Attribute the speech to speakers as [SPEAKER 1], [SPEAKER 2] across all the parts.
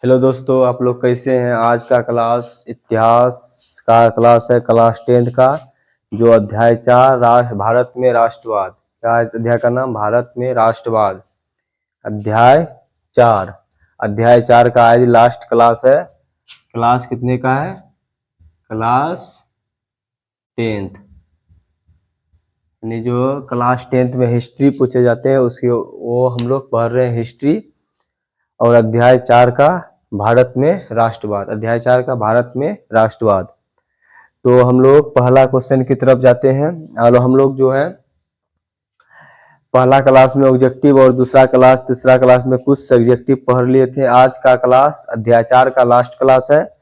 [SPEAKER 1] Hello दोस्तों, आप लोग कैसे हैं। आज का क्लास इतिहास का क्लास है, क्लास 10th का, जो अध्याय 4 भारत में राष्ट्रवाद। क्या है अध्याय का नाम? भारत में राष्ट्रवाद। अध्याय 4। अध्याय 4 का आज लास्ट क्लास है। क्लास कितने का है? Class 10th। यानी जो क्लास 10th में हिस्ट्री पूछे जाते हैं उसकी वो हम लोग पढ़ रहे हैं, हिस्ट्री। और अध्याय 4 का भारत में राष्ट्रवाद। अध्याय 4 का भारत में राष्ट्रवाद। तो हम लोग पहला क्वेश्चन की तरफ जाते हैं। और हम लोग जो है पहला क्लास में ऑब्जेक्टिव और तीसरा क्लास में कुछ सब्जेक्टिव पढ़ लिए थे। आज का क्लास अध्याय 4 का लास्ट क्लास है,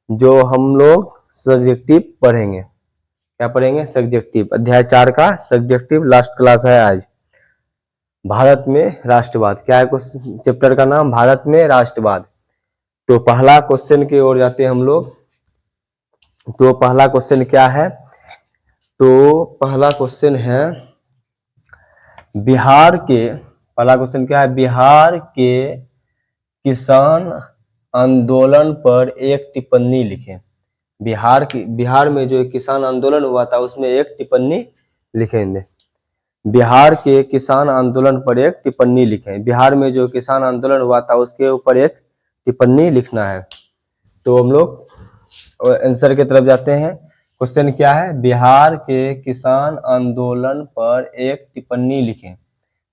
[SPEAKER 1] जो हम लोग सब्जेक्टिव पढ़ेंगे। क्या पढ़ेंगे? सब्जेक्टिव। अध्याय 4 का सब्जेक्टिव लास्ट क्लास है आज। भारत में राष्ट्रवाद। क्या है क्वेश्चन? चैप्टर का नाम भारत में राष्ट्रवाद। तो पहला क्वेश्चन की ओर जाते हैं हम लोग। तो पहला क्वेश्चन क्या है? तो पहला क्वेश्चन है बिहार के बिहार के किसान आंदोलन पर एक टिप्पणी लिखें। बिहार में जो किसान आंदोलन हुआ था उसमें एक टिप्पणी लिखेंगे। बिहार के किसान आंदोलन पर एक टिप्पणी लिखें। बिहार में जो किसान आंदोलन हुआ था उसके ऊपर एक टिप्पणी लिखना है। तो हम लोग आंसर की तरफ जाते हैं। क्वेश्चन क्या है? बिहार के किसान आंदोलन पर एक टिप्पणी लिखें।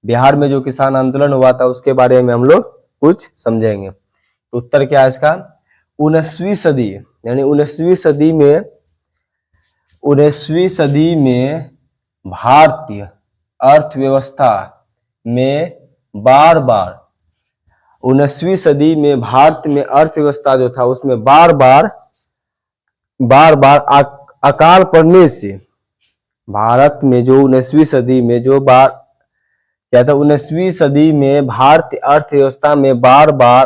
[SPEAKER 1] बिहार में जो किसान आंदोलन हुआ था उसके बारे में हम लोग कुछ समझेंगे। तो उत्तर क्या है इसका? 19वीं सदी, यानी 19वीं सदी में भारतीय अर्थव्यवस्था में बार बार 19वीं सदी में भारत में अर्थव्यवस्था जो था उसमें बार बार अकाल पड़ने से, भारत में जो 19वीं सदी में जो क्या था, 19वीं सदी में भारतीय अर्थव्यवस्था में बार बार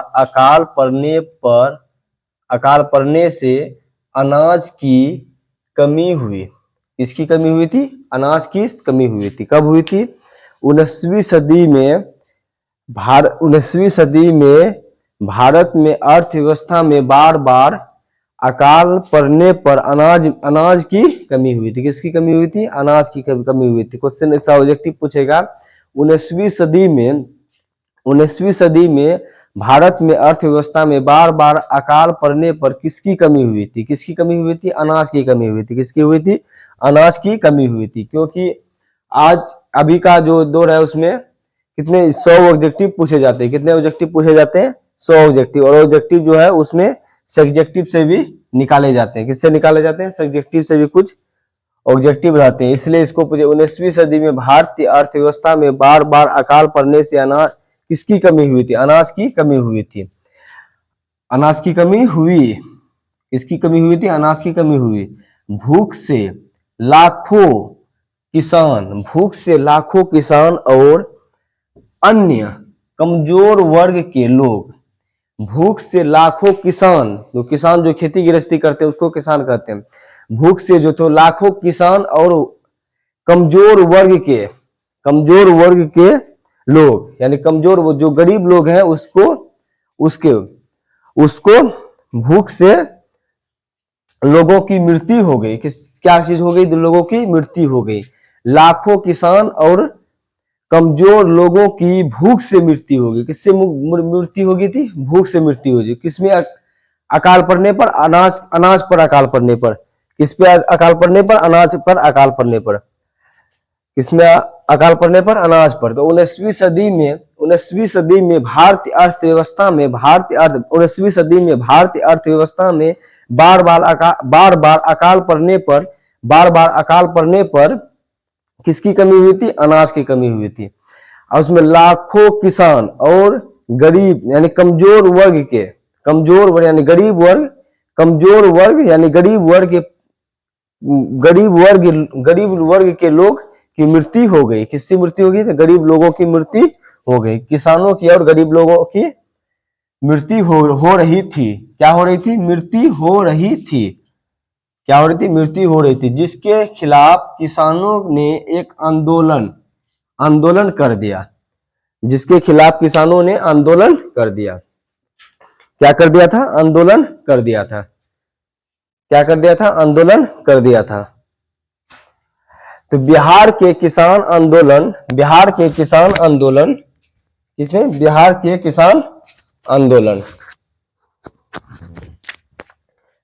[SPEAKER 1] अकाल पड़ने से अनाज की कमी हुई। किसकी कमी हुई थी? अनाज की कमी हुई थी। कब हुई थी? 19वीं सदी में भारत में अर्थव्यवस्था में बार बार अकाल पड़ने पर अनाज की कमी हुई थी। किसकी कमी हुई थी? अनाज की कमी हुई थी। क्वेश्चन ऐसा ऑब्जेक्टिव पूछेगा 19वीं सदी में भारत में अर्थव्यवस्था में बार बार अकाल पड़ने पर किसकी कमी हुई थी? किसकी कमी हुई थी? अनाज की कमी हुई थी। किसकी हुई थी? अनाज की कमी हुई थी। क्योंकि आज अभी का जो दौर है उसमें कितने 100 ऑब्जेक्टिव पूछे जाते हैं। कितने ऑब्जेक्टिव पूछे जाते हैं? 100 ऑब्जेक्टिव। और ऑब्जेक्टिव जो है उसमें सब्जेक्टिव से भी निकाले जाते हैं। किससे निकाले जाते हैं? सब्जेक्टिव से भी कुछ ऑब्जेक्टिव रहते हैं। इसलिए इसको पूछे 19वीं सदी में भारतीय अर्थव्यवस्था में बार बार अकाल पड़ने से अनाज किसकी कमी हुई थी? अनाज की कमी हुई थी। अनाज की कमी हुई। किसकी कमी हुई थी? अनाज की कमी हुई। भूख से लाखों किसान और अन्य कमजोर वर्ग के लोग, भूख से लाखों किसान, जो खेती गृहस्थी करते हैं उसको किसान कहते हैं। भूख से जो तो लाखों किसान और कमजोर वर्ग के लोग, यानी कमजोर जो गरीब लोग हैं उसको भूख से लोगों की मृत्यु हो गई। क्या चीज हो गई? लोगों की मृत्यु हो गई। लाखों किसान और कमजोर लोगों की भूख से मृत्यु होगी। किससे मृत्यु होगी थी? भूख से मृत्यु होगी। किसमें? अकाल पड़ने पर, अनाज पर अकाल पड़ने पर। किस पे अकाल पड़ने पर? अनाज पर अकाल पड़ने पर। किसमें अकाल पड़ने पर? अनाज पर। तो 19वीं सदी में भारतीय अर्थव्यवस्था में 19वीं सदी में भारतीय अर्थव्यवस्था में बार बार अकाल पड़ने पर किसकी कमी हुई थी? अनाज की कमी हुई थी। और उसमें लाखों किसान और गरीब यानी कमजोर वर्ग के लोग की मृत्यु हो गई। किससे मृत्यु हो गई? तो गरीब लोगों की मृत्यु हो गई। किसानों की और गरीब लोगों की मृत्यु हो रही थी। क्या हो रही थी? मृत्यु हो रही थी। क्या हो रही थी? मृत्यु हो रही थी। जिसके खिलाफ किसानों ने एक आंदोलन कर दिया। जिसके खिलाफ किसानों ने आंदोलन कर दिया। क्या कर दिया था? आंदोलन कर दिया था। क्या कर दिया था? आंदोलन कर दिया था। तो बिहार के किसान आंदोलन, बिहार के किसान आंदोलन किसने? बिहार के किसान आंदोलन,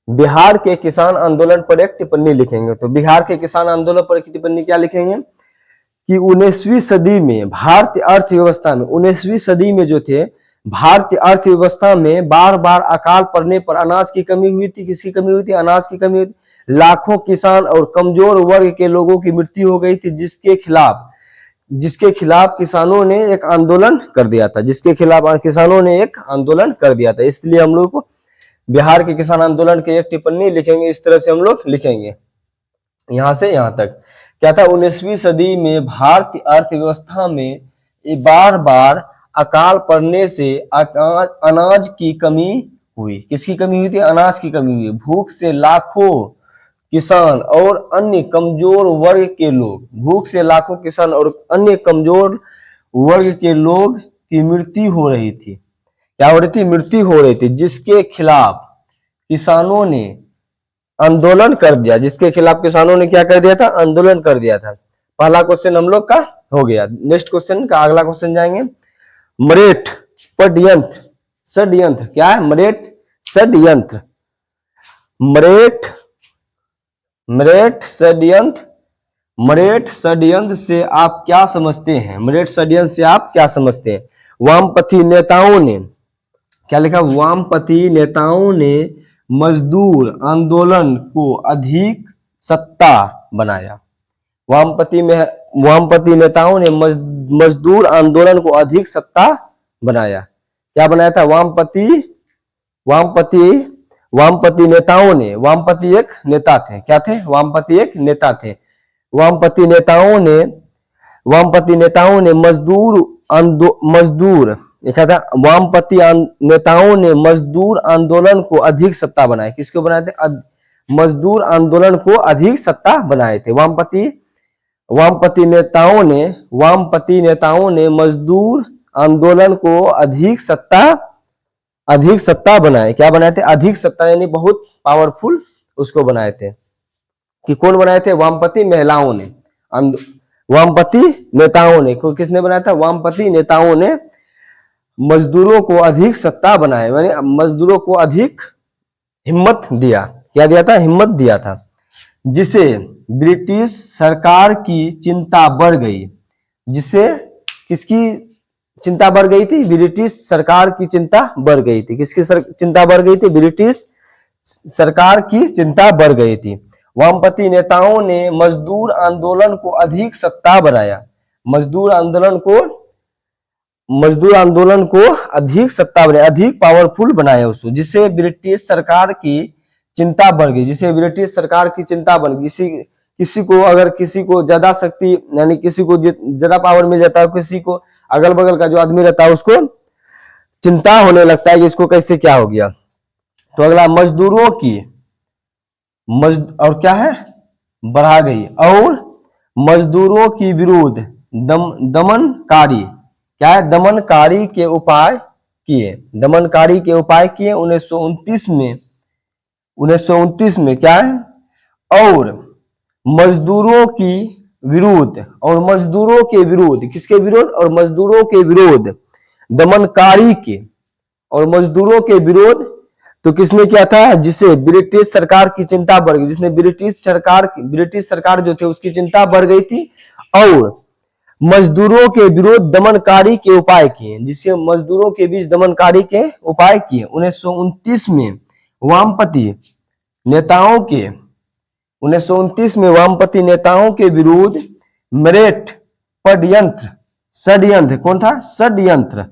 [SPEAKER 1] बिहार के किसान आंदोलन पर एक टिप्पणी लिखेंगे। तो बिहार के किसान आंदोलन पर एक टिप्पणी क्या लिखेंगे कि 19वीं सदी में भारतीय अर्थव्यवस्था में, 19वीं सदी में जो थे भारतीय अर्थव्यवस्था में बार बार अकाल पड़ने पर अनाज की कमी हुई थी। किसकी कमी हुई थी? अनाज की कमी हुई थी। लाखों किसान और कमजोर वर्ग के लोगों की मृत्यु हो गई थी, जिसके खिलाफ किसानों ने एक आंदोलन कर दिया था, जिसके खिलाफ किसानों ने एक आंदोलन कर दिया था। इसलिए हम लोग को बिहार के किसान आंदोलन के एक टिप्पणी लिखेंगे। इस तरह से हम लोग लिखेंगे, यहां से यहां तक। क्या था? 19वीं सदी में भारतीय अर्थव्यवस्था में बार बार अकाल पड़ने से अनाज की कमी हुई। किसकी कमी हुई थी? अनाज की कमी हुई। भूख से लाखों किसान और अन्य कमजोर वर्ग के लोग, भूख से लाखों किसान और अन्य कमजोर वर्ग के लोग की मृत्यु हो रही थी। क्या हो रही थी? मृत्यु हो रही थी, जिसके खिलाफ किसानों ने आंदोलन कर दिया। जिसके खिलाफ किसानों ने क्या कर दिया था? आंदोलन कर दिया था। पहला क्वेश्चन हम लोग का हो गया। नेक्स्ट क्वेश्चन का अगला क्वेश्चन जाएंगे। मरेठ षड्यंत्र, षड्यंत्र क्या है? मरेठ षड्यंत्र, मरेठ, मरेठ षड्यंत्र, मरेठ षड्यंत्र से आप क्या समझते हैं? मरेठ षड्यंत्र से आप क्या समझते हैं? वामपंथी नेताओं ने क्या लिखा? वामपंथी नेताओं ने मजदूर आंदोलन को अधिक सत्ता बनाया। वामपंथी नेताओं ने मजदूर आंदोलन को अधिक सत्ता बनाया। क्या बनाया था? वामपंथी नेताओं ने, वामपंथी एक नेता थे। क्या थे? वामपंथी एक नेता थे। वामपंथी नेताओं ने मजदूर लिखा था। वामपंथी नेताओं ने मजदूर आंदोलन को अधिक सत्ता बनाए। किसको बनाए थे? मजदूर आंदोलन को अधिक सत्ता बनाए थे। वामपंथी नेताओं ने मजदूर आंदोलन को अधिक सत्ता बनाए। क्या बनाए थे? अधिक सत्ता, यानी बहुत पावरफुल उसको बनाए थे। कि कौन बनाए थे? वामपंथी महिलाओं ने, वामपंथी नेताओं ने। किसने बनाया था? वामपंथी नेताओं ने मजदूरों को अधिक सत्ता बनाए, यानी मजदूरों को अधिक हिम्मत दिया। क्या दिया था? हिम्मत दिया था। जिसे ब्रिटिश सरकार की चिंता बढ़ गई। जिसे किसकी चिंता बढ़ गई थी? ब्रिटिश सरकार की चिंता बढ़ गई थी। किसकी चिंता बढ़ गई थी? ब्रिटिश सरकार की चिंता बढ़ गई थी। वामपंथी नेताओं ने मजदूर आंदोलन को अधिक सत्ता बनाया। मजदूर आंदोलन को अधिक सत्ता बनाया, अधिक पावरफुल बनाया उसको, जिससे ब्रिटिश सरकार की चिंता बढ़ गई। जिसे ब्रिटिश सरकार की चिंता बढ़ गई। किसी को अगर किसी को ज्यादा शक्ति, यानी किसी को ज्यादा पावर मिल जाता है, किसी को अगल बगल का जो आदमी रहता है उसको चिंता होने लगता है कि इसको कैसे क्या हो गया। तो अगला मजदूरों की और क्या है? बढ़ा गई। और मजदूरों की विरोध दमनकारी, क्या है? दमनकारी के उपाय किए। दमनकारी के उपाय किए 1929 में क्या है? और मजदूरों की विरोध, और मजदूरों के विरोध, किसके विरोध? और मजदूरों के विरोध दमनकारी के, और मजदूरों के विरोध तो किसने किया था? जिसे ब्रिटिश सरकार की चिंता बढ़ गई, जिसने ब्रिटिश सरकार जो थे उसकी चिंता बढ़ गई थी, और मजदूरों के विरोध दमनकारी के उपाय किए, जिससे मजदूरों के बीच दमनकारी के उपाय किए। 1929 में वामपंथी नेताओं के विरुद्ध मरेठ षड्यंत्र, कौन था? षड्यंत्र,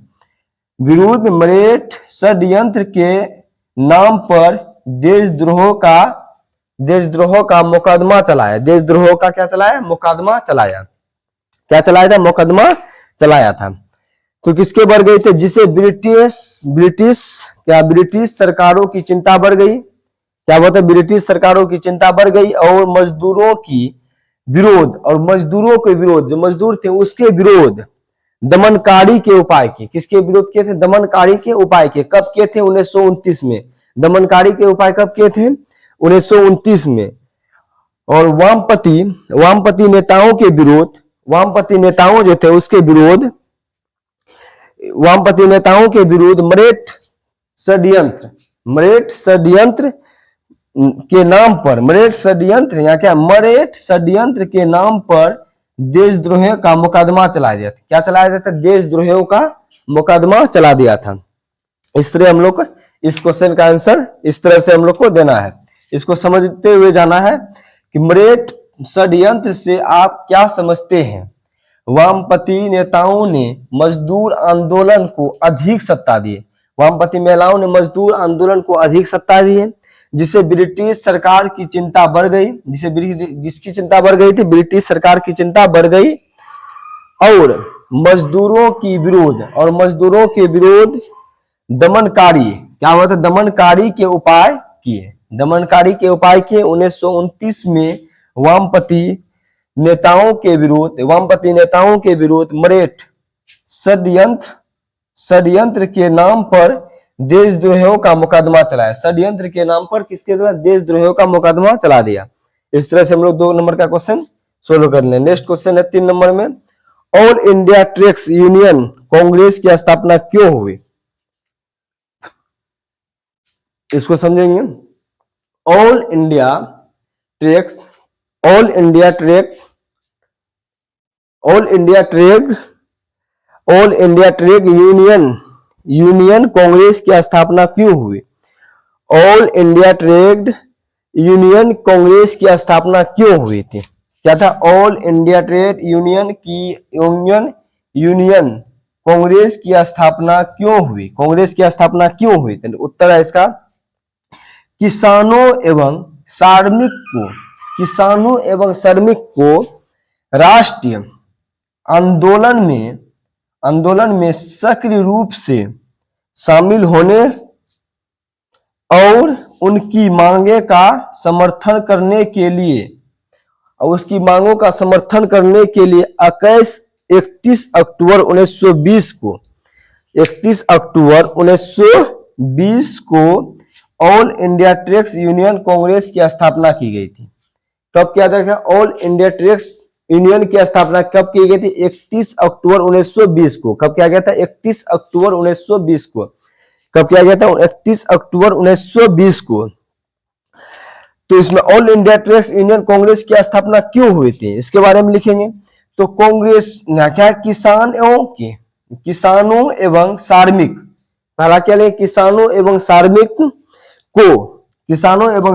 [SPEAKER 1] विरुद्ध मरेठ षड्यंत्र के नाम पर देशद्रोह का मुकदमा चलाया। देशद्रोह का क्या चलाया? मुकदमा चलाया। क्या चलाया था? मुकदमा चलाया था। तो किसके बढ़ गई थे? जिसे ब्रिटिश सरकारों की चिंता बढ़ गई। क्या बोलते? ब्रिटिश सरकारों की चिंता बढ़ गई, और मजदूरों की विरोध, और मजदूरों के विरोध, जो मजदूर थे उसके विरोध दमनकारी के उपाय किए। किसके विरोध किए थे? दमनकारी के उपाय किए। कब किए थे? 1929 में। दमनकारी के उपाय कब किए थे? 1929 में। और वामपंथी नेताओं के विरोध, वामपंथी नेताओं जो थे उसके विरोध, वामपंथी नेताओं के विरुद्ध मरेठ षड्यंत्र के नाम पर, मरेठ षड्यंत्र या क्या, मरेठ षड्यंत्र के नाम पर देशद्रोहियों का मुकदमा चलाया गया था। क्या चलाया जाता? देशद्रोहियों का मुकदमा चला दिया था। इस तरह हम लोग इस क्वेश्चन का आंसर इस तरह से हम लोग को देना है। इसको समझते हुए जाना है कि मरेठ षड्यंत्र से आप क्या समझते हैं? वामपंथी नेताओं ने मजदूर आंदोलन को अधिक सत्ता दी। वामपंथी महिलाओं ने मजदूर आंदोलन को अधिक सत्ता दी है, जिससे ब्रिटिश सरकार की चिंता बढ़ गई, जिसकी चिंता बढ़ गई थी, ब्रिटिश सरकार की चिंता बढ़ गई और मजदूरों के विरोध दमनकारी, क्या हुआ था? दमनकारी के उपाय किए। 1929 में वामपंथी नेताओं के विरोध मरेठ षड्यंत्र के नाम पर देशद्रोहियों का मुकदमा चलाया। षड्यंत्र के नाम पर किसके द्वारा? देशद्रोहियों का मुकदमा चला दिया। इस तरह से हम लोग 2 नंबर का क्वेश्चन सोल्व कर लें। नेक्स्ट क्वेश्चन है 3 नंबर में, All India Trades Union Congress की स्थापना क्यों हुई? इसको समझेंगे। All India Trade Union Congress की स्थापना क्यों हुई? All India Trade Union Congress की स्थापना क्यों हुई थी? क्या था? All India Trade Union Congress की स्थापना क्यों हुई? कांग्रेस की स्थापना क्यों हुई? तो उत्तर है इसका, किसानों एवं श्रमिक को राष्ट्रीय आंदोलन में सक्रिय रूप से शामिल होने और उनकी मांगे का समर्थन करने के लिए 31 अक्टूबर 1920 को All India Trades Union Congress की स्थापना की गई थी। कब किया गया था? ऑल इंडिया ट्रेड्स यूनियन की स्थापना कब की गई थी? 31 अक्टूबर 1920 को। कब किया गया था? 31 अक्टूबर 1920 को। कब किया गया था? 31 अक्टूबर 1920 को। तो इसमें All India Trades Union Congress की स्थापना क्यों हुई थी, इसके बारे में लिखेंगे। तो कांग्रेस क्या, किसानों एवं कार्मिक, पहला क्या लेंगे? किसानों एवं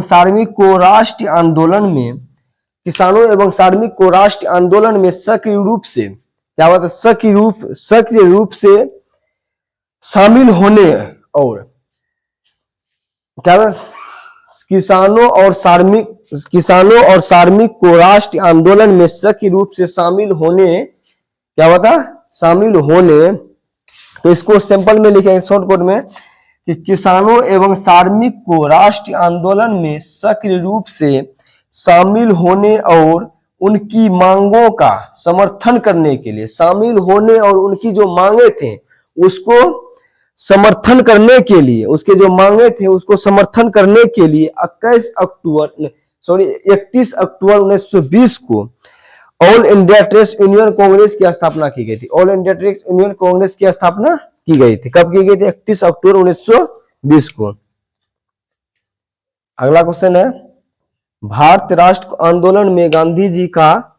[SPEAKER 1] कार्मिक को राष्ट्रीय आंदोलन में सक्रिय रूप से, क्या बात है? सक्रिय रूप से शामिल होने और क्या, किसानों और श्रमिक को राष्ट्रीय आंदोलन में सक्रिय रूप से शामिल होने, क्या बता? शामिल होने। तो इसको सिंपल में लिखेंगे शॉर्टकट में कि किसानों एवं श्रमिक को राष्ट्रीय आंदोलन में सक्रिय रूप से शामिल होने और उनकी मांगों का समर्थन करने के लिए, शामिल होने और उनकी जो मांगे थे उसको समर्थन करने के लिए, उसके जो मांगे थे उसको समर्थन करने के लिए 31 अक्टूबर 1920 को All India Trades Union Congress की स्थापना की गई थी। All India Trades Union Congress की स्थापना की गई थी। कब की गई थी? 31 अक्टूबर 1920 को। अगला क्वेश्चन है, भारत राष्ट्र आंदोलन में गांधी जी का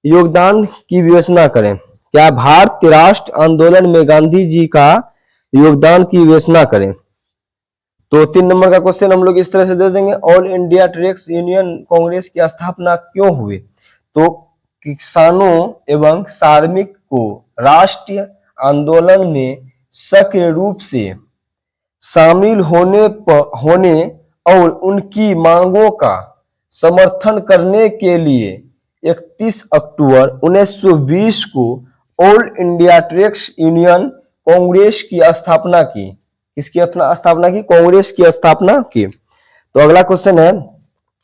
[SPEAKER 1] योगदान की विवेचना करें। क्या? भारत राष्ट्र आंदोलन में गांधी जी का योगदान की विवेचना करें। तो 3 नंबर का क्वेश्चन हम लोग इस तरह से दे देंगे, All India Trades Union Congress की स्थापना क्यों हुई? तो किसानों एवं श्रमिक को राष्ट्रीय आंदोलन में सक्रिय रूप से शामिल होने और उनकी मांगों का समर्थन करने के लिए 31 अक्टूबर 1920 को All India Trades Union Congress की स्थापना की। किसकी स्थापना की? कांग्रेस की स्थापना की। तो अगला क्वेश्चन है,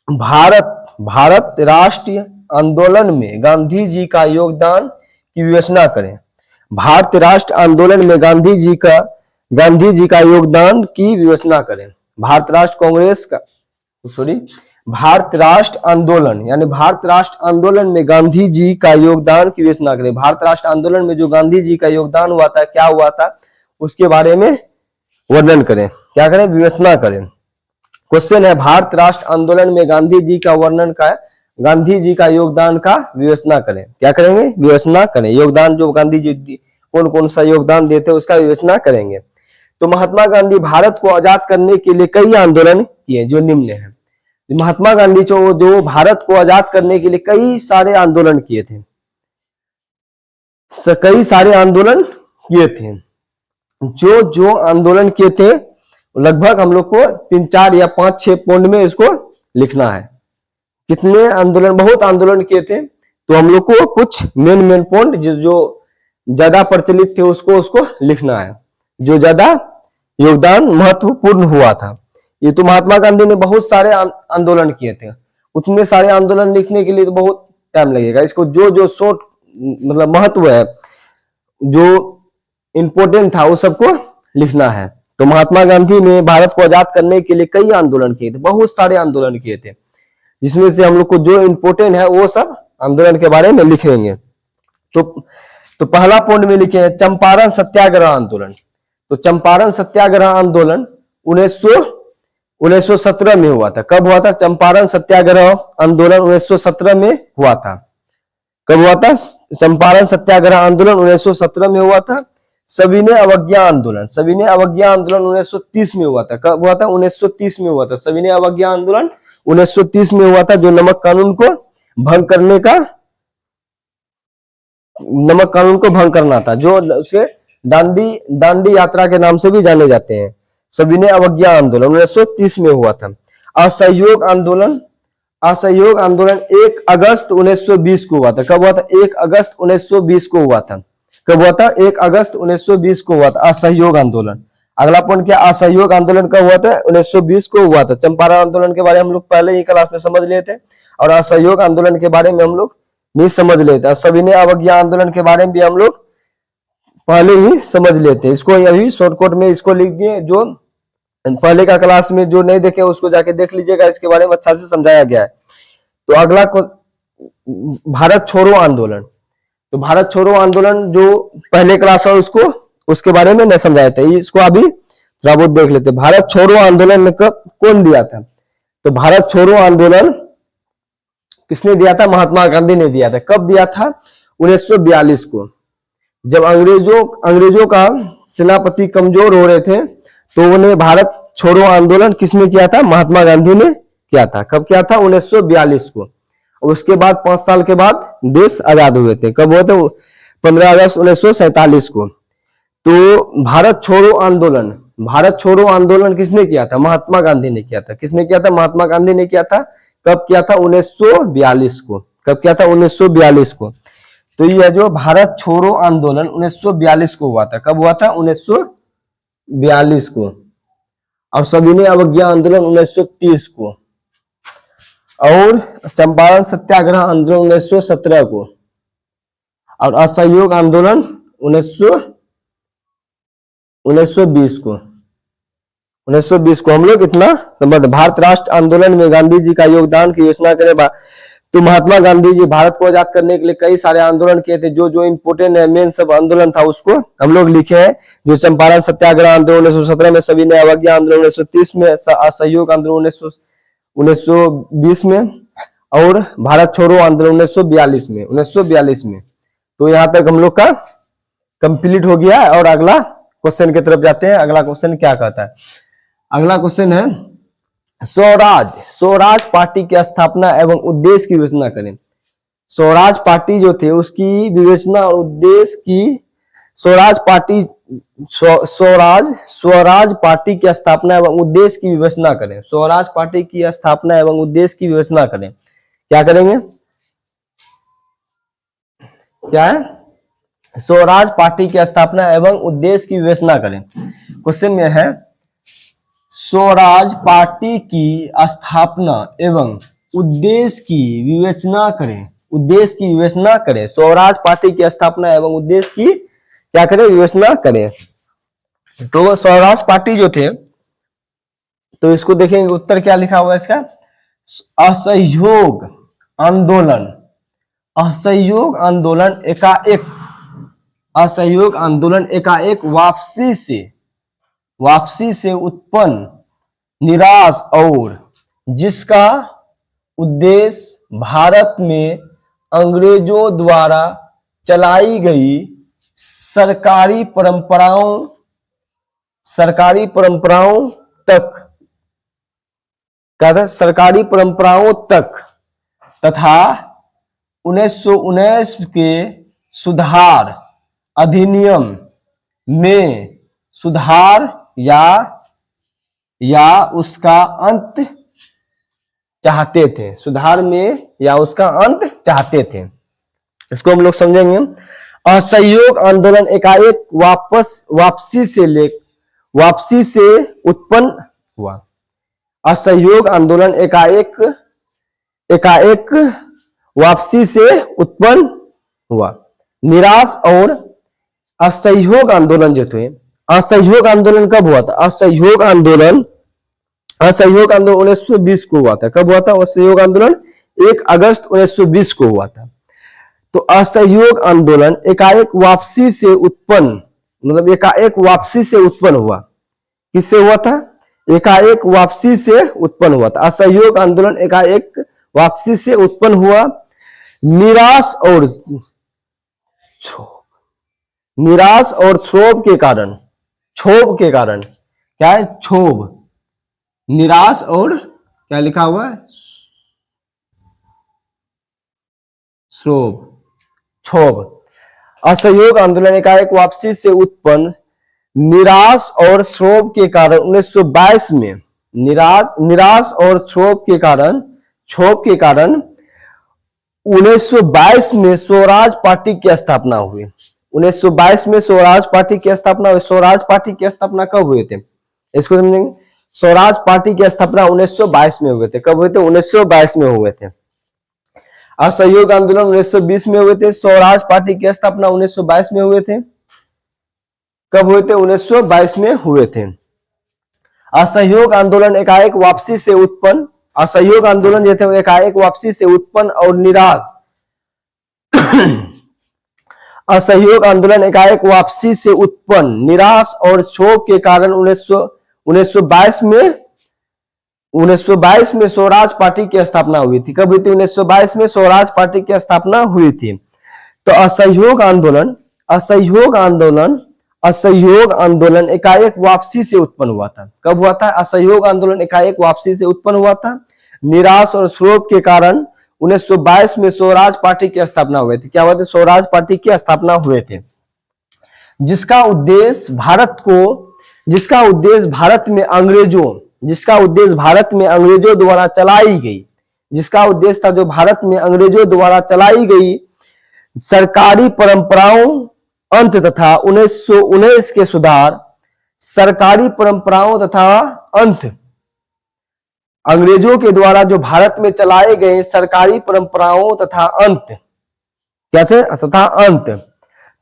[SPEAKER 1] भारत राष्ट्रीय आंदोलन में गांधी जी का योगदान की विवेचना करें। भारत राष्ट्र आंदोलन में गांधी जी का योगदान की विवेचना करें। भारत राष्ट्र कांग्रेस का भारत राष्ट्र आंदोलन यानी भारत राष्ट्र आंदोलन में गांधी जी का योगदान की विवेचना करें। भारत राष्ट्र आंदोलन में जो गांधी जी का योगदान हुआ था, क्या हुआ था, उसके बारे में वर्णन करें। क्या करें? विवेचना करें। क्वेश्चन है, भारत राष्ट्र आंदोलन में गांधी जी का वर्णन का गांधी जी का योगदान का विवेचना करें। क्या करेंगे? विवेचना करें। योगदान जो गांधी जी कौन कौन सा योगदान देते उसका विवेचना करेंगे। तो महात्मा गांधी भारत को आजाद करने के लिए कई आंदोलन किए जो निम्न है। महात्मा गांधी जो भारत को आजाद करने के लिए कई सारे आंदोलन किए थे, कई सारे आंदोलन किए थे। जो आंदोलन किए थे लगभग हम लोग को 3, 4 या 5, 6 पॉइंट में इसको लिखना है। कितने आंदोलन, बहुत आंदोलन किए थे, तो हम लोग को कुछ मेन पॉइंट जो ज्यादा प्रचलित थे उसको लिखना है, जो ज्यादा योगदान महत्वपूर्ण हुआ था। ये तो महात्मा गांधी ने बहुत सारे आंदोलन किए थे, उतने सारे आंदोलन लिखने के लिए तो बहुत टाइम लगेगा। इसको जो शॉर्ट मतलब महत्व है, जो इंपोर्टेंट था, वो सबको लिखना है। तो महात्मा गांधी ने भारत को आजाद करने के लिए कई आंदोलन किए थे, बहुत सारे आंदोलन किए थे, जिसमें से हम लोग को जो इंपोर्टेंट है वो सब आंदोलन के बारे में लिखेंगे। तो पहला पॉइंट में लिखे हैं चंपारण सत्याग्रह आंदोलन। तो चंपारण सत्याग्रह आंदोलन 1917 में हुआ था। कब हुआ था? चंपारण सत्याग्रह आंदोलन 1917 में हुआ था। कब हुआ था? चंपारण सत्याग्रह आंदोलन 1917 में हुआ था। सविनय अवज्ञा आंदोलन 1930 में हुआ था। कब हुआ था? 1930 में हुआ था। सविनय अवज्ञा आंदोलन 1930 में हुआ था, जो नमक कानून को भंग करना था, जो उसे दांडी यात्रा के नाम से भी जाने जाते हैं। सविनय अवज्ञा आंदोलन 1930 में हुआ था। असहयोग आंदोलन 1 अगस्त 1920 को हुआ था। कब हुआ था? 1 अगस्त 1920 को हुआ था। कब हुआ था? 1 अगस्त 1920 को हुआ था असहयोग आंदोलन। अगला पॉइंट क्या? असहयोग आंदोलन कब हुआ था? 1920 को हुआ था। चंपारण आंदोलन के बारे में हम लोग पहले ही क्लास में समझ लिए थे, और असहयोग आंदोलन के बारे में हम लोग नहीं समझ लेते। सविनय अवज्ञा आंदोलन के बारे में भी हम लोग पहले ही समझ लेते। इसको अभी शॉर्टकट में इसको लिख दिए, जो पहले का क्लास में जो नहीं देखे उसको जाके देख लीजिएगा, इसके बारे में अच्छा से समझाया गया है। तो अगला भारत छोड़ो आंदोलन। तो भारत छोड़ो आंदोलन जो पहले क्लास है उसके बारे में नहीं समझाया था, इसको अभी थोड़ा बहुत देख लेते। भारत छोड़ो आंदोलन में कौन दिया था? तो भारत छोड़ो आंदोलन किसने दिया था? महात्मा गांधी ने दिया था। कब दिया था? 1942 को, जब अंग्रेजों का सेनापति कमजोर हो रहे थे, तो उन्हें भारत छोड़ो आंदोलन किसने किया था? महात्मा गांधी ने किया था। कब किया था? 1942 को। उसके बाद 5 साल के बाद देश आजाद हुए थे। कब हुए थे? 15 अगस्त 1947 को। तो भारत छोड़ो आंदोलन किसने किया था? महात्मा गांधी ने किया था। किसने किया था? महात्मा गांधी ने किया था। कब किया था? 1942 को। कब किया था? 1942 को। तो यह जो भारत छोड़ो आंदोलन 1942 को हुआ था। कब हुआ था? 1942 को। और सविनय अवज्ञा आंदोलन 1930 को, और चंपारण सत्याग्रह आंदोलन 1917 को, और असहयोग आंदोलन 1920 को। 1920 को हम लोग इतना समझ। भारत राष्ट्र आंदोलन में गांधी जी का योगदान की घोषणा करें। तो महात्मा गांधी जी भारत को आजाद करने के लिए कई सारे आंदोलन किए थे। जो इंपोर्टेंट है, मेन सब आंदोलन था, उसको हम लोग लिखे हैं। जो चंपारण सत्याग्रह आंदोलन 1917 में, सविनय अवज्ञा आंदोलन 1930 में, असहयोग आंदोलन 1920 में, और भारत छोड़ो आंदोलन 1942 में। तो यहाँ तक हम लोग का कंप्लीट हो गया। और अगला क्वेश्चन की तरफ जाते हैं। अगला क्वेश्चन क्या कहता है? अगला क्वेश्चन है स्वराज पार्टी की स्थापना एवं उद्देश्य की विवेचना करें। स्वराज पार्टी जो थे उसकी विवेचना और उद्देश्य की, स्वराज पार्टी की स्थापना एवं उद्देश्य की विवेचना करें। स्वराज पार्टी की स्थापना एवं उद्देश्य की विवेचना करें। क्या करेंगे? क्या है? स्वराज पार्टी की स्थापना एवं उद्देश्य की विवेचना करें। क्वेश्चन में है स्वराज पार्टी की स्थापना एवं उद्देश्य की विवेचना करें। स्वराज पार्टी की स्थापना एवं उद्देश्य की क्या करें, विवेचना करें। तो स्वराज पार्टी जो थे, तो इसको देखेंगे उत्तर क्या लिखा हुआ है इसका, असहयोग आंदोलन, असहयोग आंदोलन एकाएक, असहयोग आंदोलन एकाएक वापसी से उत्पन्न निराश और जिसका उद्देश्य भारत में अंग्रेजों द्वारा चलाई गई सरकारी परंपराओं तक तथा 1919 के सुधार अधिनियम में सुधार या उसका अंत चाहते थे, सुधार में या उसका अंत चाहते थे। इसको हम लोग समझेंगे। असहयोग आंदोलन एकाएक वापसी से उत्पन्न हुआ। असहयोग आंदोलन एकाएक वापसी से उत्पन्न हुआ। निराश और असहयोग आंदोलन जो थे, असहयोग आंदोलन कब हुआ था? असहयोग आंदोलन 1920 को हुआ था। कब हुआ था असहयोग आंदोलन? 1 अगस्त 1920 को हुआ था। तो असहयोग आंदोलन एकाएक वापसी से उत्पन्न, मतलब एकाएक वापसी से उत्पन्न हुआ। किससे हुआ था? एकाएक वापसी से उत्पन्न हुआ था। असहयोग आंदोलन एकाएक वापसी से उत्पन्न हुआ। निराश और क्षोभ के कारण, क्या है? क्षोभ, निराश और क्या लिखा हुआ है? क्षोभ। असहयोग आंदोलन एकाएक वापसी से उत्पन्न निराश और क्षोभ के कारण 1922 में निराश और क्षोभ के कारण 1922 में स्वराज पार्टी की स्थापना हुई। 1922 में स्वराज पार्टी की स्थापना हुई। स्वराज पार्टी की स्थापना कब हुए थे? इसको समझेंगे। स्वराज पार्टी की स्थापना 1922 में हुए थे। कब हुए थे? 1922 में हुए थे। असहयोग आंदोलन 1920 में हुए थे। स्वराज पार्टी की स्थापना 1922 में हुए थे। कब हुए थे? 1922 में हुए थे। असहयोग आंदोलन एकाएक वापसी से उत्पन्न, असहयोग आंदोलन जो थे एकाएक वापसी से उत्पन्न और निराश असहयोग आंदोलन एकाएक वापसी से उत्पन्न निराश और क्षोभ के कारण 1922 में स्वराज पार्टी की स्थापना हुई थी। कब हुई थी? 1922 में स्वराज पार्टी की स्थापना हुई थी। तो असहयोग आंदोलन एकाएक वापसी से उत्पन्न हुआ था। कब हुआ था? असहयोग आंदोलन एकाएक वापसी से उत्पन्न हुआ था। निराश और क्षोभ के कारण 1922 में स्वराज पार्टी की स्थापना हुई थी। क्या हुआ था? स्वराज पार्टी की स्थापना हुए थे, जिसका उद्देश्य भारत में अंग्रेजों द्वारा चलाई गई, जिसका उद्देश्य था जो भारत में अंग्रेजों द्वारा चलाई गई सरकारी परंपराओं अंत तथा 1919 के सुधार, सरकारी परंपराओं तथा अंत, अंग्रेजों के द्वारा जो भारत में चलाए गए सरकारी परंपराओं तथा अंत, क्या थे? तथा अंत।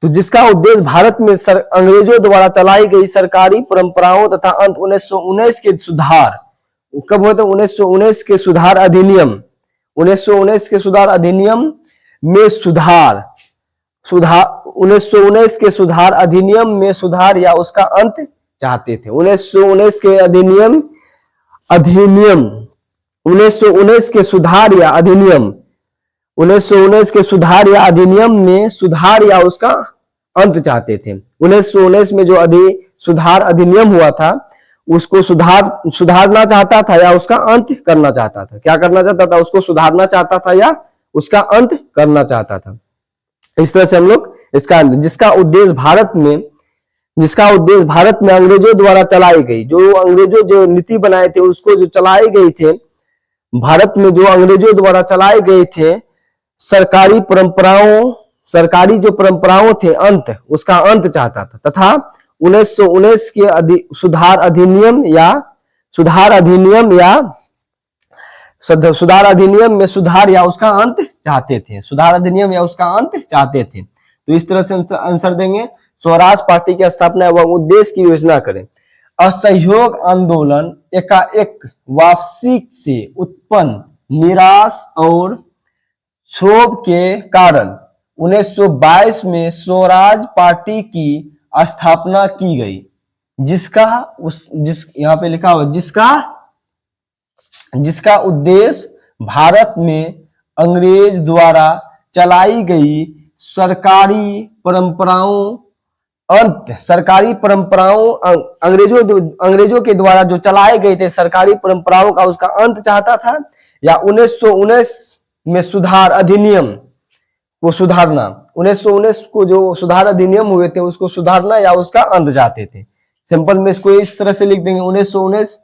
[SPEAKER 1] तो जिसका उद्देश्य भारत में अंग्रेजों द्वारा चलाई गई सरकारी परंपराओं तथा अंत 1919 के सुधार। कब हुए थे? 1919 के सुधार अधिनियम, 1919 के सुधार अधिनियम में सुधार 1919 के सुधार अधिनियम में सुधार या उसका अंत चाहते थे। 1919 के 1919 के सुधार या अधिनियम, 1919 के सुधार या अधिनियम में सुधार या उसका अंत चाहते थे। 1919 में जो सुधार अधिनियम हुआ था उसको सुधारना चाहता था या उसका अंत करना चाहता था। क्या करना चाहता था? उसको सुधारना चाहता था या उसका अंत करना चाहता था। इस तरह से हम लोग इसका, जिसका उद्देश्य भारत में अंग्रेजों द्वारा चलाई गई, जो अंग्रेजों जो नीति बनाए थे उसको जो चलाई गई थे भारत में, जो अंग्रेजों द्वारा चलाए गए थे सरकारी जो परंपराओं थे अंत, उसका अंत चाहता था। तथा 1919 के सुधार अधिनियम में सुधार या उसका अंत चाहते थे। सुधार अधिनियम या उसका अंत चाहते थे। तो इस तरह से आंसर देंगे। स्वराज पार्टी की स्थापना एवं उद्देश्य की योजना करें। असहयोग आंदोलन एकाएक वापसी से उत्पन्न निराश और क्षोभ के कारण 1922 में स्वराज पार्टी की स्थापना की गई, यहाँ पे लिखा हुआ जिसका उद्देश्य भारत में अंग्रेज द्वारा चलाई गई सरकारी परंपराओं अंग्रेजों के द्वारा जो चलाए गए थे सरकारी परंपराओं का उसका अंत चाहता था, या 1919 में सुधार अधिनियम को सुधारना, 1919 को जो सुधार अधिनियम हुए थे उसको सुधारना या उसका अंत चाहते थे। सिंपल में इसको इस तरह से लिख देंगे, 1919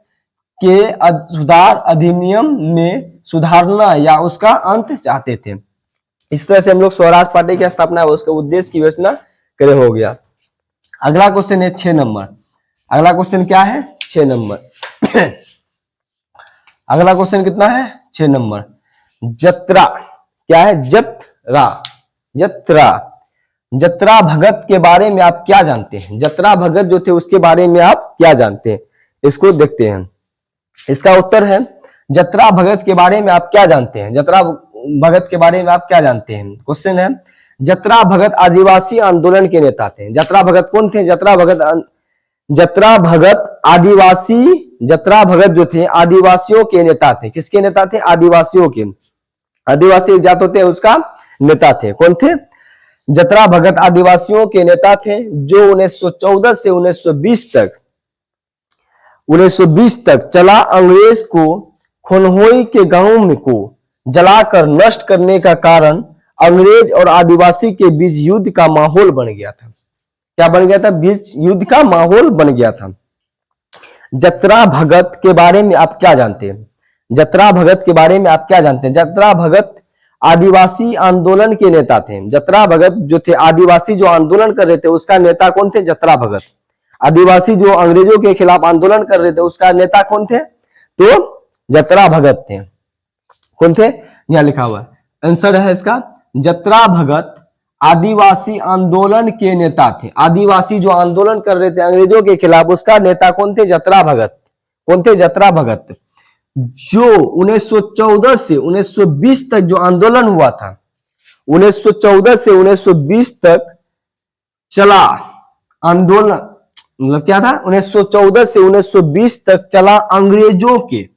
[SPEAKER 1] के सुधार अधिनियम में सुधारना या उसका अंत चाहते थे। इस तरह से हम लोग स्वराज पार्टी की स्थापना उसके उद्देश्य की योजना करे हो गया। अगला क्वेश्चन है 6 नंबर। अगला क्वेश्चन क्या है? 6 नंबर। अगला क्वेश्चन कितना है? 6 नंबर। जत्रा क्या है? जत्रा भगत के बारे में आप क्या जानते हैं? जत्रा भगत जो थे उसके बारे में आप क्या जानते हैं? इसको देखते हैं। इसका उत्तर है जत्रा भगत के बारे में आप क्या जानते हैं? जत्रा भगत के बारे में आप क्या जानते हैं? क्वेश्चन है जत्रा भगत आदिवासी आंदोलन के नेता थे। जत्रा भगत कौन थे? जत्रा भगत जो थे आदिवासियों के नेता थे। किसके नेता थे? आदिवासियों के। आदिवासी एक जात होते हैं उसका नेता थे। कौन थे? जत्रा भगत आदिवासियों के नेता थे जो 1914 से 1920 तक चला अंग्रेज को खनहोई के गांव में को जलाकर नष्ट करने का कारण अंग्रेज और आदिवासी के बीच युद्ध का माहौल बन गया था। क्या बन गया था? बीच युद्ध का माहौल बन गया था। जत्रा भगत के बारे में आप क्या जानते हैं? जत्रा भगत के बारे में आप क्या जानते हैं? जत्रा भगत आदिवासी आंदोलन के नेता थे। जत्रा भगत जो थे आदिवासी जो आंदोलन कर रहे थे उसका नेता कौन थे? जत्रा भगत। आदिवासी जो अंग्रेजों के खिलाफ आंदोलन कर रहे थे उसका नेता कौन थे? तो जत्रा भगत थे। कौन थे? यहां लिखा हुआ है। आंसर है इसका जत्रा भगत आदिवासी आंदोलन के नेता थे। आदिवासी जो आंदोलन कर रहे थे अंग्रेजों के खिलाफ उसका नेता कौन थे? जत्रा भगत। कौन थे? जत्रा भगत। जो 1914 से 1920 तक जो आंदोलन हुआ था, 1914 से 1920 तक चला आंदोलन, मतलब क्या था? 1914 से 1920 तक चला अंग्रेजों के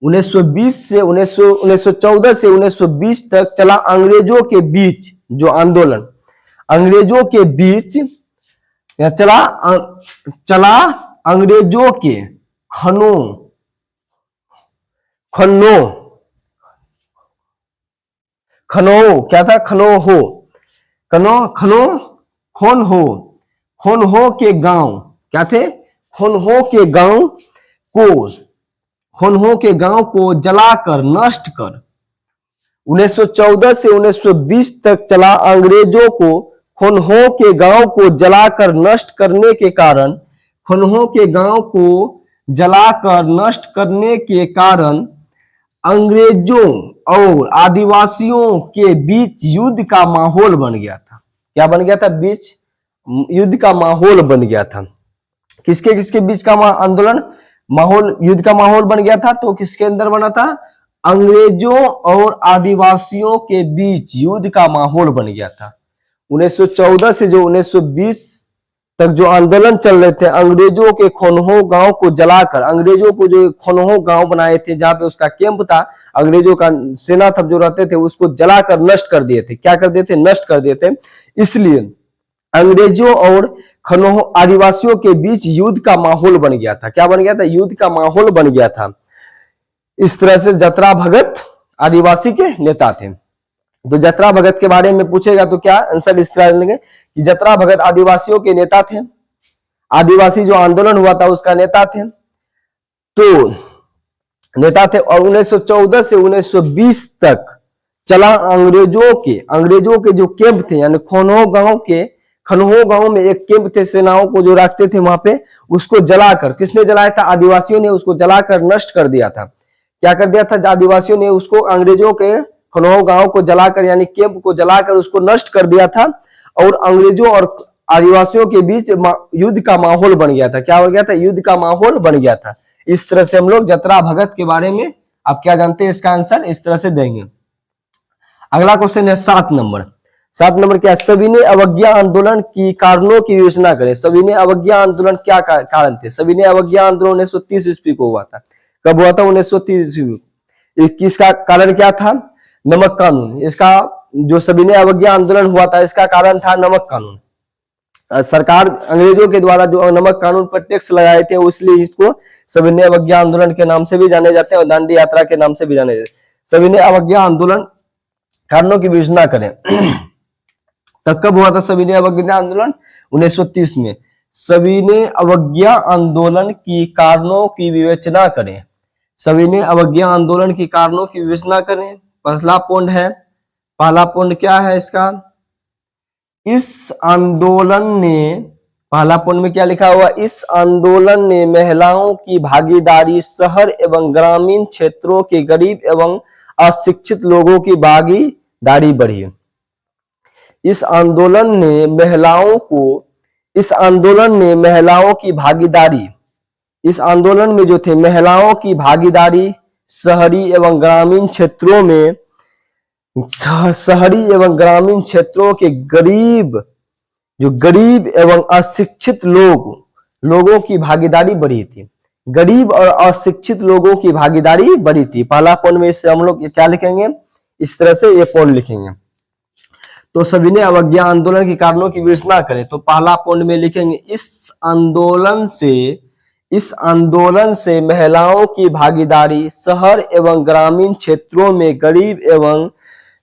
[SPEAKER 1] 1914 से 1920 तक चला अंग्रेजों के बीच जो आंदोलन, अंग्रेजों के बीच चला अंग्रेजों के क्या था? खनहो के गांव क्या थे? खनहो के गांव को जलाकर नष्ट कर 1914 से 1920 तक चला अंग्रेजों को खनहो के गांव को जलाकर नष्ट करने के कारण अंग्रेजों और आदिवासियों के बीच युद्ध का माहौल बन गया था। क्या बन गया था? बीच युद्ध का माहौल बन गया था। किसके किसके बीच का युद्ध का माहौल बन गया था? तो किसके अंदर बना था? अंग्रेजों और आदिवासियों के बीच युद्ध का माहौल बन गया था। 1914 से जो 1920 तक जो आंदोलन चल रहे थे, अंग्रेजों के खनहो गांव को जलाकर, अंग्रेजों को जो खनहो गांव बनाए थे जहां पे उसका कैंप था, अंग्रेजों का सेना सब जो रहते थे उसको जलाकर नष्ट कर दिए थे। क्या कर दिए थे? नष्ट कर दिए थे। इसलिए अंग्रेजों और खनहो आदिवासियों के बीच युद्ध का माहौल बन गया था। क्या बन गया था? युद्ध का माहौल बन गया था। इस तरह से जत्रा भगत आदिवासी के नेता थे। तो जत्रा भगत के बारे में पूछेगा तो क्या आंसर इस तरह लेंगे कि जत्रा भगत आदिवासियों के नेता थे, आदिवासी जो आंदोलन हुआ था उसका नेता थे, और 1914 से 1920 तक चला अंग्रेजों के जो कैंप थे, यानी खनहो गांव में एक कैंप थे, सेनाओं को जो रखते थे वहां पे, उसको जलाकर, किसने जलाया था? आदिवासियों ने उसको जलाकर नष्ट कर दिया था। क्या कर दिया था? आदिवासियों ने उसको, अंग्रेजों के खनहो गांव को जलाकर, यानी कैंप को जलाकर उसको नष्ट कर दिया था। और अंग्रेजों और आदिवासियों के बीच युद्ध का माहौल बन गया था। क्या हो गया था? युद्ध का माहौल बन गया था। इस तरह से हम लोग जतरा भगत के बारे में आप क्या जानते हैं, इसका आंसर इस तरह से देंगे। अगला क्वेश्चन है 7 नंबर। 7 नंबर क्या है? सविनय अवज्ञा आंदोलन की कारणों की विवेचना करें। सविनय अवज्ञा आंदोलन क्या कारण थे? सविनय अवज्ञा आंदोलन 1930 ईस्वी को हुआ था। कब हुआ था? 1930 ईस्वी में। किसका कारण क्या था? नमक कानून। इसका जो सविनय अवज्ञा आंदोलन हुआ था, इसका कारण था नमक कानून। सरकार अंग्रेजों के द्वारा जो नमक कानून पर टैक्स लगाए थे, इसलिए इसको सविनय अवज्ञा आंदोलन के नाम से भी जाने जाते हैं और दांडी यात्रा के नाम से भी जाने जाते हैं। सविनय अवज्ञा आंदोलन कारणों की विवेचना करें। तब कब हुआ था सविनय अवज्ञा आंदोलन? 1930 में। सविनय अवज्ञा आंदोलन की कारणों की विवेचना करें। सविनय अवज्ञा आंदोलन की कारणों की विवेचना करें। पहला पॉइंट है, पहला पॉइंट क्या है इसका? इस आंदोलन ने, पहला पॉइंट में क्या लिखा हुआ? इस आंदोलन ने महिलाओं की भागीदारी, शहर एवं ग्रामीण क्षेत्रों के गरीब एवं अशिक्षित लोगों की भागीदारी बढ़ी। इस आंदोलन ने महिलाओं की भागीदारी, इस आंदोलन में जो थे महिलाओं की भागीदारी शहरी एवं ग्रामीण क्षेत्रों में, शहरी एवं ग्रामीण क्षेत्रों के गरीब एवं अशिक्षित लोगों की भागीदारी बढ़ी थी। गरीब और अशिक्षित लोगों की भागीदारी बढ़ी थी। पहला पॉइंट में इससे हम लोग क्या लिखेंगे? इस तरह से ये पॉइंट लिखेंगे। तो सविनय अवज्ञा आंदोलन के कारणों की विवेचना करें, तो पहला पॉइंट में लिखेंगे इस आंदोलन से महिलाओं की भागीदारी शहर एवं ग्रामीण क्षेत्रों में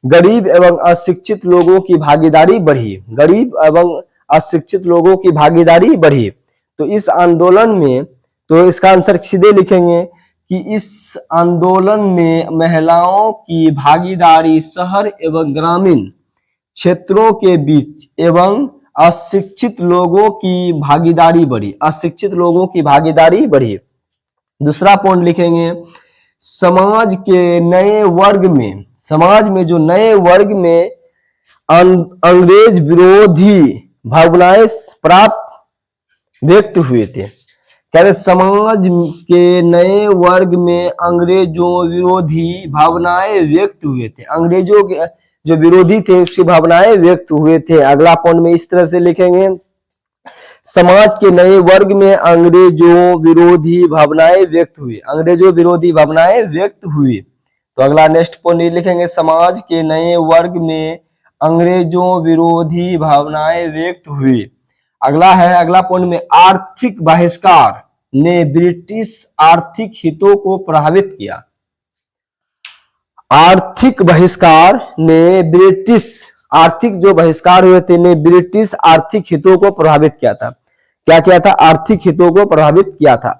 [SPEAKER 1] गरीब एवं अशिक्षित लोगों की भागीदारी बढ़ी। गरीब एवं अशिक्षित लोगों की भागीदारी बढ़ी। तो इस आंदोलन में, तो इसका आंसर सीधे लिखेंगे कि इस आंदोलन में महिलाओं की भागीदारी शहर एवं ग्रामीण क्षेत्रों के बीच एवं अशिक्षित लोगों की भागीदारी बढ़ी। अशिक्षित लोगों की भागीदारी बढ़ी। दूसरा पॉइंट लिखेंगे समाज में जो नए वर्ग में अंग्रेज विरोधी भावनाएं व्यक्त हुए थे। क्या? समाज के नए वर्ग में अंग्रेजों विरोधी भावनाएं व्यक्त हुए थे। अंग्रेजों के जो विरोधी थे उसकी भावनाएं व्यक्त हुए थे। अगला पॉइंट में इस तरह से लिखेंगे समाज के नए वर्ग में अंग्रेजों विरोधी भावनाएं व्यक्त हुई। अंग्रेजों विरोधी भावनाएं व्यक्त हुई। तो अगला नेक्स्ट पॉइंट लिखेंगे समाज के नए वर्ग में अंग्रेजों विरोधी भावनाएं व्यक्त हुई। अगला पॉइंट में आर्थिक बहिष्कार ने ब्रिटिश आर्थिक हितों को प्रभावित किया। आर्थिक बहिष्कार ने जो बहिष्कार हुए थे ने ब्रिटिश आर्थिक हितों को प्रभावित किया था। क्या किया था? आर्थिक हितों को प्रभावित किया था।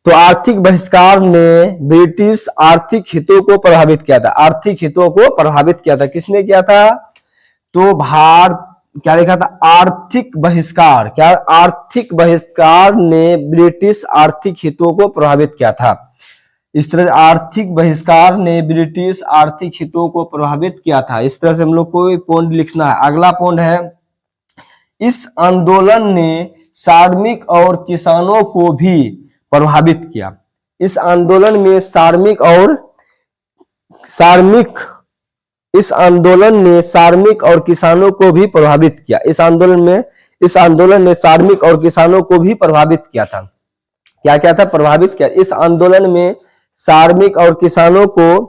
[SPEAKER 1] तो आर्थिक बहिष्कार ने ब्रिटिश आर्थिक हितों को प्रभावित किया था। आर्थिक हितों को प्रभावित किया था। किसने किया था? तो क्या लिखा था? आर्थिक बहिष्कार। क्या? आर्थिक बहिष्कार ने ब्रिटिश आर्थिक हितों को प्रभावित किया था। इस तरह आर्थिक बहिष्कार ने ब्रिटिश आर्थिक हितों को प्रभावित किया था। इस तरह से हम लोग को पॉइंट लिखना है। अगला पॉइंट है इस आंदोलन ने श्रमिक और किसानों को भी प्रभावित किया। इस आंदोलन में इस आंदोलन ने श्रमिक और किसानों को भी प्रभावित किया। इस आंदोलन ने श्रमिक और किसानों को भी प्रभावित किया था। क्या क्या था? प्रभावित किया। इस आंदोलन ने श्रमिक और किसानों को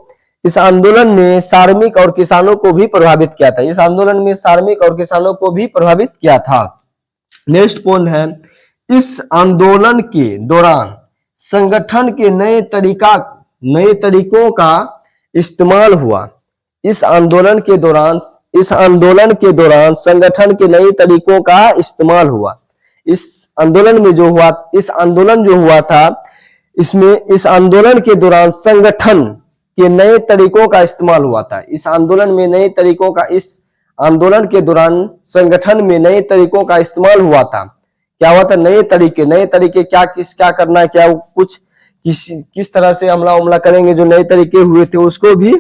[SPEAKER 1] भी प्रभावित किया था। इस आंदोलन में श्रमिक और किसानों को भी प्रभावित किया था। नेक्स्ट पॉइंट है इस आंदोलन के दौरान संगठन के नए तरीकों का इस्तेमाल हुआ। इस आंदोलन के दौरान संगठन के नए तरीकों का इस्तेमाल हुआ। इस आंदोलन जो हुआ था इसमें इस आंदोलन के दौरान संगठन के नए तरीकों का इस्तेमाल हुआ था। इस आंदोलन के दौरान संगठन में नए तरीकों का इस्तेमाल हुआ था। क्या हुआ था? नए तरीके क्या करना है, क्या कुछ किस तरह से हमला करेंगे, जो नए तरीके हुए थे उसको भी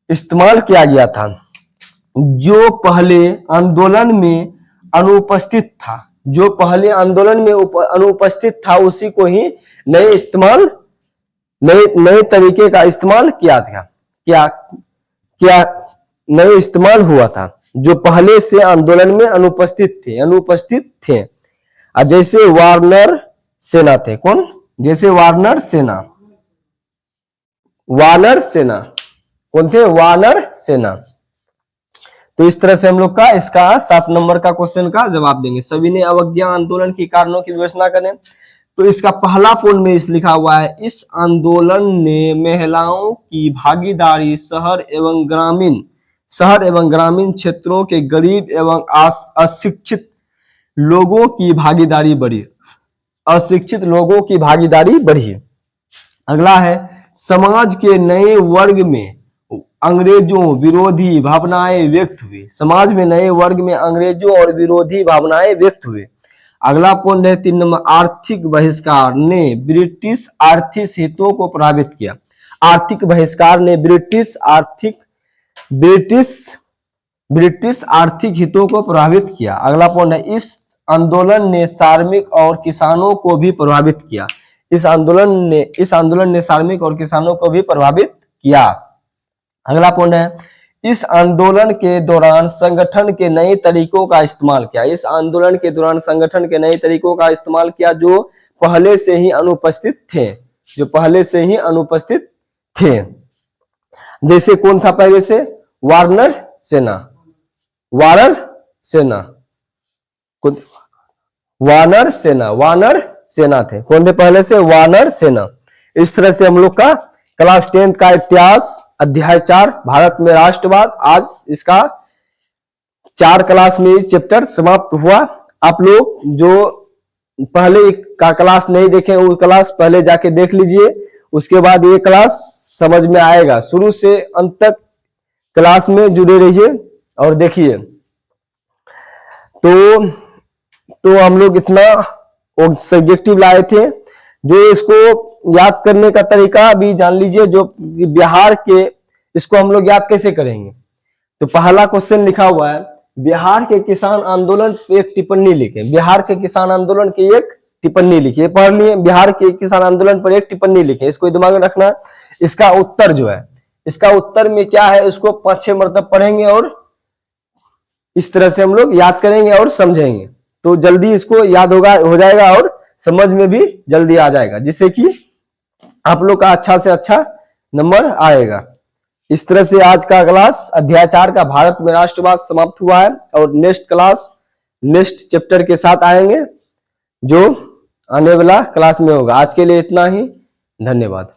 [SPEAKER 1] इस्तेमाल किया गया था। जो पहले आंदोलन में अनुपस्थित था, जो पहले आंदोलन में अनुपस्थित था उसी को ही नए इस्तेमाल नए तरीके का इस्तेमाल किया था। क्या नए इस्तेमाल हुआ था, जो पहले से आंदोलन में अनुपस्थित थे। जैसे वार्नर सेना थे। कौन? जैसे वार्नर सेना कौन थे? वार्नर सेना। तो इस तरह से हम लोग का इसका 7 नंबर का क्वेश्चन का जवाब देंगे। सभी ने अवज्ञा आंदोलन के कारणों की विवेचना करें। तो इसका पहला पॉइंट में इस लिखा हुआ है, इस आंदोलन ने महिलाओं की भागीदारी शहर एवं ग्रामीण क्षेत्रों के गरीब एवं अशिक्षित लोगों की भागीदारी बढ़ी। अगला है, समाज के नए वर्ग में अंग्रेजों विरोधी भावनाएं व्यक्त हुई। समाज में नए वर्ग में अंग्रेजों और विरोधी भावनाएं व्यक्त हुए। अगला पॉइंट है 3 नंबर, आर्थिक बहिष्कार ने ब्रिटिश आर्थिक हितों को प्रभावित किया। आर्थिक बहिष्कार ने ब्रिटिश आर्थिक हितों को प्रभावित किया। अगला पॉइंट है, इस आंदोलन ने श्रमिक और किसानों को भी प्रभावित किया। इस आंदोलन ने श्रमिक और किसानों को भी प्रभावित किया। अगला पॉइंट है, इस आंदोलन के दौरान संगठन के नए तरीकों का इस्तेमाल किया। इस आंदोलन के दौरान संगठन के नए तरीकों का इस्तेमाल किया जो पहले से ही अनुपस्थित थे। जैसे कौन था पहले से? वार्नर सेना थे। कौन थे पहले से? वार्नर सेना। इस तरह से हम लोग का क्लास 10 का इतिहास अध्याय 4 भारत में राष्ट्रवाद, आज इसका 4 क्लास में चैप्टर समाप्त हुआ। आप लोग जो पहले का क्लास नहीं देखे वो क्लास पहले जाके देख लीजिए, उसके बाद ये क्लास समझ में आएगा। शुरू से अंत तक क्लास में जुड़े रहिए और देखिए। तो हम लोग इतना सब्जेक्टिव लाए थे, जो इसको याद करने का तरीका भी जान लीजिए। जो बिहार के, इसको हम लोग याद कैसे करेंगे? तो पहला क्वेश्चन लिखा हुआ है, बिहार के किसान आंदोलन पे एक टिप्पणी लिखें। बिहार के किसान आंदोलन की एक टिप्पणी लिखिए। पढ़ लिए, बिहार के किसान आंदोलन पर एक टिप्पणी लिखें। इसको दिमाग में रखना। इसका उत्तर जो है, इसका उत्तर में क्या है उसको 5-6 मरतब पढ़ेंगे और इस तरह से हम लोग याद करेंगे और समझेंगे, तो जल्दी इसको याद हो जाएगा और समझ में भी जल्दी आ जाएगा, जिससे कि आप लोग का अच्छा से अच्छा नंबर आएगा। इस तरह से आज का क्लास अध्याय 4 का भारत में राष्ट्रवाद समाप्त हुआ है और नेक्स्ट क्लास नेक्स्ट चैप्टर के साथ आएंगे जो आने वाला क्लास में होगा। आज के लिए इतना ही, धन्यवाद।